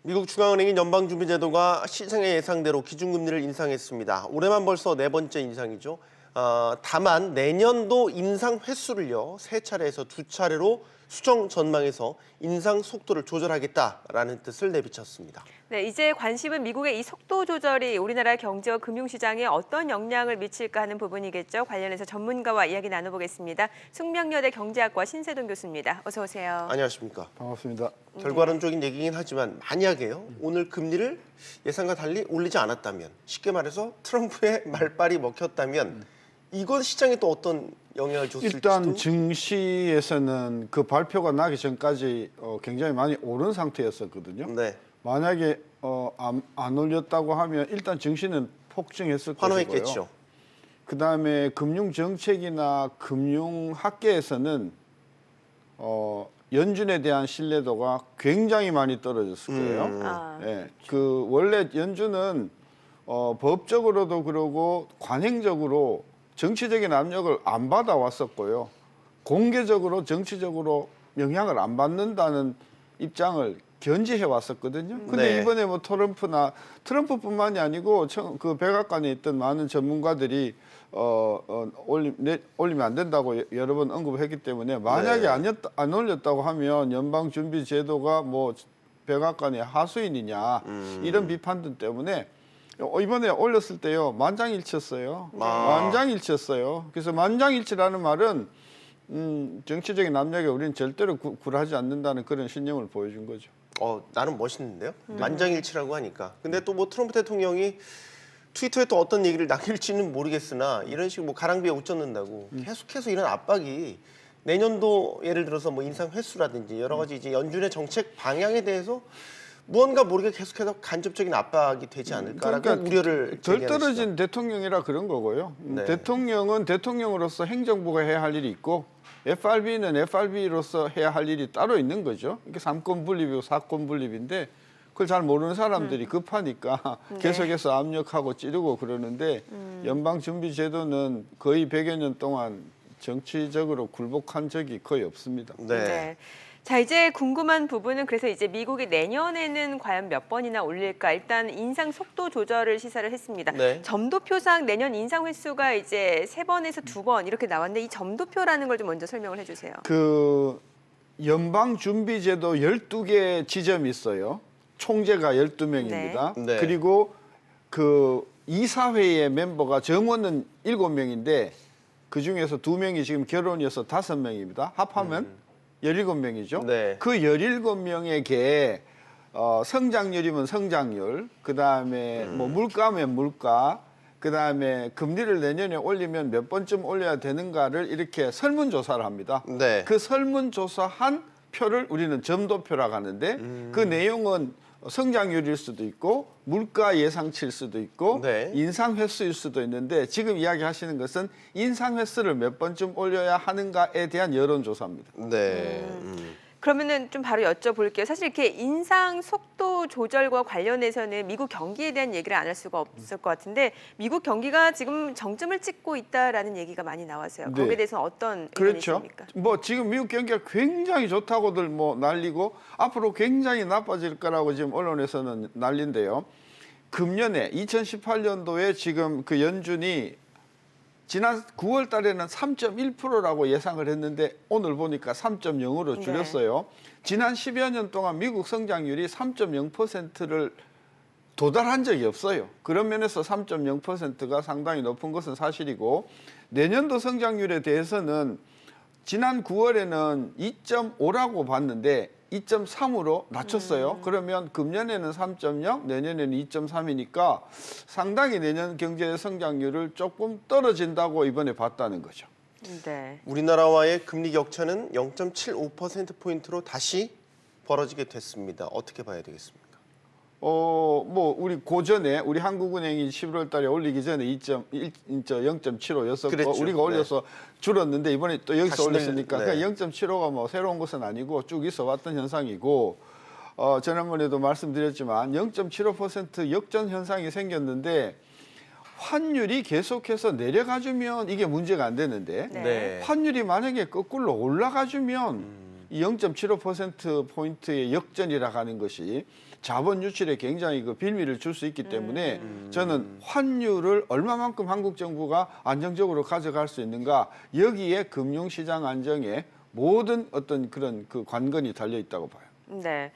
미국 중앙은행인 연방준비제도가 시장의 예상대로 기준금리를 인상했습니다. 올해만 벌써 네 번째 인상이죠. 다만 내년도 인상 횟수를요, 세 차례에서 두 차례로 수정 전망에서 인상 속도를 조절하겠다라는 뜻을 내비쳤습니다. 네, 이제 관심은 미국의 이 속도 조절이 우리나라 경제와 금융시장에 어떤 영향을 미칠까 하는 부분이겠죠. 관련해서 전문가와 이야기 나눠보겠습니다. 숙명여대 경제학과 신세동 교수입니다. 어서 오세요. 안녕하십니까. 반갑습니다. 결과론적인 얘기긴 하지만 만약에요, 오늘 금리를 예상과 달리 올리지 않았다면, 쉽게 말해서 트럼프의 말빨이 먹혔다면 이건 시장에 또 어떤 영향을 줬을지도? 일단 증시에서는 그 발표가 나기 전까지 굉장히 많이 오른 상태였었거든요. 네, 만약에 안 올렸다고 하면 일단 증시는 폭증했을 것이고요. 환호했겠죠. 그다음에 금융 정책이나 금융 학계에서는 연준에 대한 신뢰도가 굉장히 많이 떨어졌을 거예요. 예, 그 원래 연준은 법적으로도 그러고 관행적으로 정치적인 압력을 안 받아왔었고요. 공개적으로 정치적으로 영향을 안 받는다는 입장을 견지해 왔었거든요. 근데 네. 이번에 뭐 트럼프뿐만이 아니고 그 백악관에 있던 많은 전문가들이 올리면 안 된다고 여러 번 언급했기 때문에 만약에 네. 안 올렸다고 하면 연방준비제도가 뭐 백악관의 하수인이냐 이런 비판들 때문에 이번에 올렸을 때요 만장일치였어요. 만장일치였어요. 그래서 만장일치라는 말은 정치적인 압력에 우리는 절대로 굴하지 않는다는 그런 신념을 보여준 거죠. 나는 멋있는데요. 만장일치라고 하니까. 근데 또 뭐 트럼프 대통령이 트위터에 또 어떤 얘기를 남길지는 모르겠으나 이런 식으로 뭐 가랑비에 옷 젖는다고 계속해서 이런 압박이 내년도 예를 들어서 뭐 인상 횟수라든지 여러 가지 이제 연준의 정책 방향에 대해서 무언가 모르게 계속해서 간접적인 압박이 되지 않을까라고 우려를 덜 제기하는 떨어진 대통령이라 그런 거고요. 네. 대통령은 대통령으로서 행정부가 해야 할 일이 있고 FRB는 FRB로서 해야 할 일이 따로 있는 거죠. 이게 삼권 분립이고 사권 분립인데 그걸 잘 모르는 사람들이 급하니까 계속해서 압력하고 찌르고 그러는데 연방준비제도는 거의 100여 년 동안 정치적으로 굴복한 적이 거의 없습니다. 네. 자, 이제 궁금한 부분은 그래서 이제 미국이 내년에는 과연 몇 번이나 올릴까? 일단 인상 속도 조절을 시사를 했습니다. 네. 점도표상 내년 인상 횟수가 이제 3번에서 2번 이렇게 나왔는데 이 점도표라는 걸 좀 먼저 설명을 해주세요. 그 연방준비제도 12개 지점이 있어요. 총재가 12명입니다. 네. 네. 그리고 그 이사회의 멤버가 정원은 7명인데 그중에서 2명이 지금 결혼이어서 5명입니다. 합하면 17명이죠. 네. 그 17명에게 성장률이면 성장률, 그다음에 뭐 물가면 물가, 그다음에 금리를 내년에 올리면 몇 번쯤 올려야 되는가를 이렇게 설문조사를 합니다. 네. 그 설문조사한 표를 우리는 점도표라고 하는데 그 내용은 성장률일 수도 있고 물가 예상치일 수도 있고 네. 인상 횟수일 수도 있는데 지금 이야기하시는 것은 인상 횟수를 몇 번쯤 올려야 하는가에 대한 여론조사입니다. 네. 그러면은 좀 바로 여쭤볼게요. 사실 이렇게 인상 속도 조절과 관련해서는 미국 경기에 대한 얘기를 안 할 수가 없을 것 같은데 미국 경기가 지금 정점을 찍고 있다라는 얘기가 많이 나와서요. 네. 거기에 대해서는 어떤 의견이 그렇죠. 있습니까? 뭐 지금 미국 경기가 굉장히 좋다고들 뭐 난리고 앞으로 굉장히 나빠질 거라고 지금 언론에서는 난리인데요. 금년에 2018년도에 지금 그 연준이 지난 9월 달에는 3.1%라고 예상을 했는데 오늘 보니까 3.0으로 줄였어요. 지난 10여 년 동안 미국 성장률이 3.0%를 도달한 적이 없어요. 그런 면에서 3.0%가 상당히 높은 것은 사실이고 내년도 성장률에 대해서는 지난 9월에는 2.5라고 봤는데 2.3으로 낮췄어요. 그러면 금년에는 3.0, 내년에는 2.3이니까 상당히 내년 경제 성장률을 조금 떨어진다고 이번에 봤다는 거죠. 네. 우리나라와의 금리 격차는 0.75%포인트로 다시 벌어지게 됐습니다. 어떻게 봐야 되겠습니까? 뭐 우리 고전에 우리 한국은행이 11월 달에 올리기 전에 0.75였었고 그랬죠. 우리가 올려서 줄었는데 이번에 또 여기서 다시는, 올렸으니까 네. 그러니까 0.75가 뭐 새로운 것은 아니고 쭉 있어 왔던 현상이고 지난번에도 말씀드렸지만 0.75% 역전 현상이 생겼는데 환율이 계속해서 내려가주면 이게 문제가 안 되는데 네. 네. 환율이 만약에 거꾸로 올라가주면 0.75%포인트의 역전이라 하는 것이 자본 유출에 굉장히 그 빌미를 줄 수 있기 때문에 저는 환율을 얼마만큼 한국 정부가 안정적으로 가져갈 수 있는가, 여기에 금융시장 안정에 모든 어떤 그런 그 관건이 달려 있다고 봐요. 네.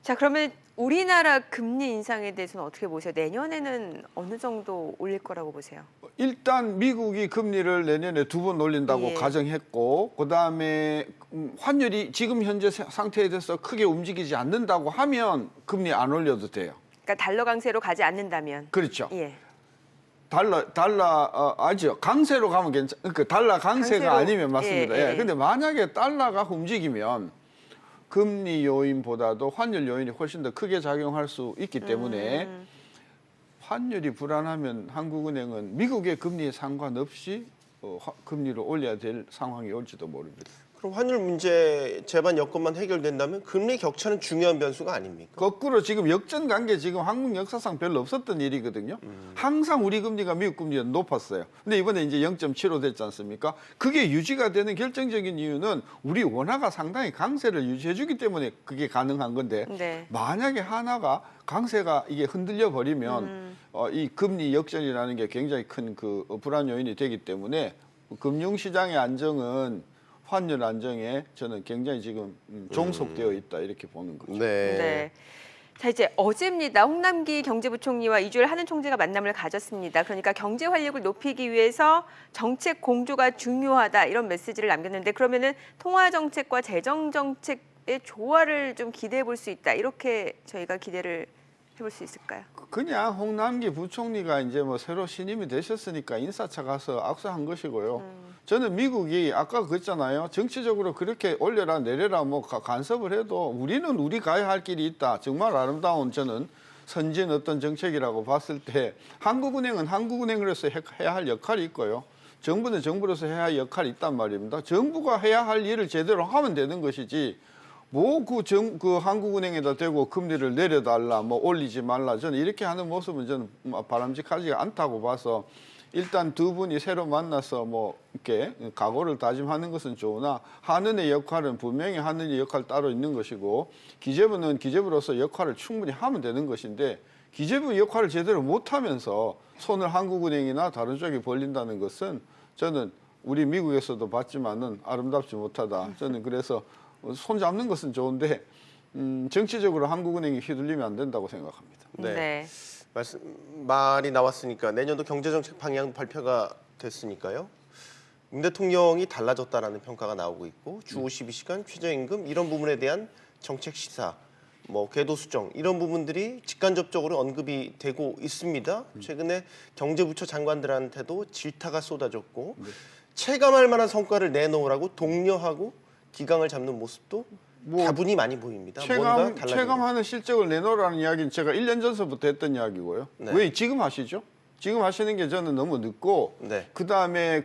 자, 그러면 우리나라 금리 인상에 대해서는 어떻게 보세요? 내년에는 어느 정도 올릴 거라고 보세요? 일단 미국이 금리를 내년에 2번 올린다고 예. 가정했고, 그다음에 환율이 지금 현재 상태에 대해서 크게 움직이지 않는다고 하면 금리 안 올려도 돼요. 그러니까 달러 강세로 가지 않는다면. 그렇죠. 예. 아죠. 강세로 가면 그 달러 강세가 강세로, 아니면 맞습니다. 예, 예. 근데 만약에 달러가 움직이면 금리 요인보다도 환율 요인이 훨씬 더 크게 작용할 수 있기 때문에 환율이 불안하면 한국은행은 미국의 금리에 상관없이 금리를 올려야 될 상황이 올지도 모릅니다. 그럼 환율 문제 제반 여건만 해결된다면 금리 격차는 중요한 변수가 아닙니까? 거꾸로 지금 역전 관계 지금 한국 역사상 별로 없었던 일이거든요. 항상 우리 금리가 미국 금리가 높았어요. 근데 이번에 이제 0.75 됐지 않습니까? 그게 유지가 되는 결정적인 이유는 우리 원화가 상당히 강세를 유지해주기 때문에 그게 가능한 건데 네. 만약에 하나가 강세가 이게 흔들려 버리면 이 금리 역전이라는 게 굉장히 큰 그 불안 요인이 되기 때문에 금융시장의 안정은 환율 안정에 저는 굉장히 지금 종속되어 있다 이렇게 보는 거죠. 네. 자, 이제 어제입니다. 홍남기 경제부총리와 이주열 한은 총재가 만남을 가졌습니다. 그러니까 경제 활력을 높이기 위해서 정책 공조가 중요하다 이런 메시지를 남겼는데, 그러면은 통화 정책과 재정 정책의 조화를 좀 기대해 볼 수 있다, 이렇게 저희가 기대를 해볼 수 있을까요? 그냥 홍남기 부총리가 이제 뭐 새로 신임이 되셨으니까 인사차 가서 악수한 것이고요. 저는 미국이 아까 그랬잖아요. 정치적으로 그렇게 올려라 내려라 뭐 간섭을 해도 우리는 우리 가야 할 길이 있다. 정말 아름다운 저는 선진 어떤 정책이라고 봤을 때 한국은행은 한국은행으로서 해야 할 역할이 있고요. 정부는 정부로서 해야 할 역할이 있단 말입니다. 정부가 해야 할 일을 제대로 하면 되는 것이지 뭐 그 한국은행에다 대고 금리를 내려달라, 뭐 올리지 말라, 저는 이렇게 하는 모습은 저는 바람직하지 않다고 봐서 일단 두 분이 새로 만나서 뭐 이렇게 각오를 다짐하는 것은 좋으나 한은의 역할은 분명히 한은의 역할 따로 있는 것이고 기재부는 기재부로서 역할을 충분히 하면 되는 것인데 기재부 역할을 제대로 못하면서 손을 한국은행이나 다른 쪽에 벌린다는 것은 저는 우리 미국에서도 봤지만은 아름답지 못하다. 저는 그래서 손 잡는 것은 좋은데 정치적으로 한국은행이 휘둘리면 안 된다고 생각합니다. 네. 말이 나왔으니까 내년도 경제정책 방향 발표가 됐으니까요. 문 대통령이 달라졌다라는 평가가 나오고 있고 주 52시간 최저임금 이런 부분에 대한 정책 시사, 뭐 궤도 수정 이런 부분들이 직간접적으로 언급이 되고 있습니다. 최근에 경제부처 장관들한테도 질타가 쏟아졌고 체감할 만한 성과를 내놓으라고 독려하고 기강을 잡는 모습도 다분히 많이 보입니다. 체감하는 실적을 내놓으라는 이야기는 제가 1년 전서부터 했던 이야기고요. 네. 왜 지금 하시죠? 지금 하시는 게 저는 너무 늦고 네. 그다음에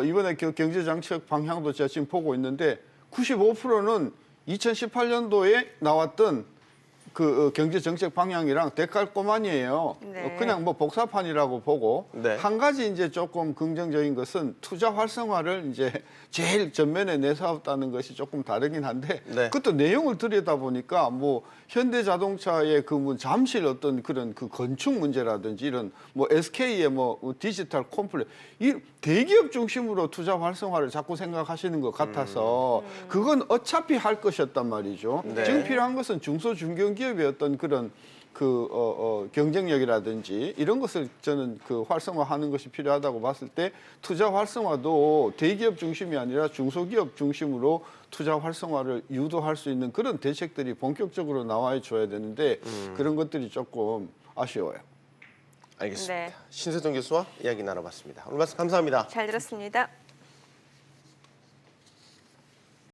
이번에 경제정책 방향도 제가 지금 보고 있는데 95%는 2018년도에 나왔던 그 경제정책 방향이랑 데칼코마니예요. 네. 그냥 뭐 복사판이라고 보고 네. 한 가지 이제 조금 긍정적인 것은 투자 활성화를 이제 제일 전면에 내세웠다는 것이 조금 다르긴 한데 네. 그것도 내용을 들여다 보니까 뭐 현대자동차의 그 뭐 잠실 어떤 그런 그 건축 문제라든지 이런 뭐 SK의 뭐 디지털 콤플레 이 대기업 중심으로 투자 활성화를 자꾸 생각하시는 것 같아서 그건 어차피 할 것이었단 말이죠. 네. 지금 필요한 것은 중소 중견기업의 어떤 그런 경쟁력이라든지 이런 것을 저는 활성화하는 것이 필요하다고 봤을 때 투자 활성화도 대기업 중심이 아니라 중소기업 중심으로 투자 활성화를 유도할 수 있는 그런 대책들이 본격적으로 나와 줘야 되는데 그런 것들이 조금 아쉬워요. 알겠습니다. 네. 신세동 교수와 이야기 나눠봤습니다. 오늘 말씀 감사합니다. 잘 들었습니다.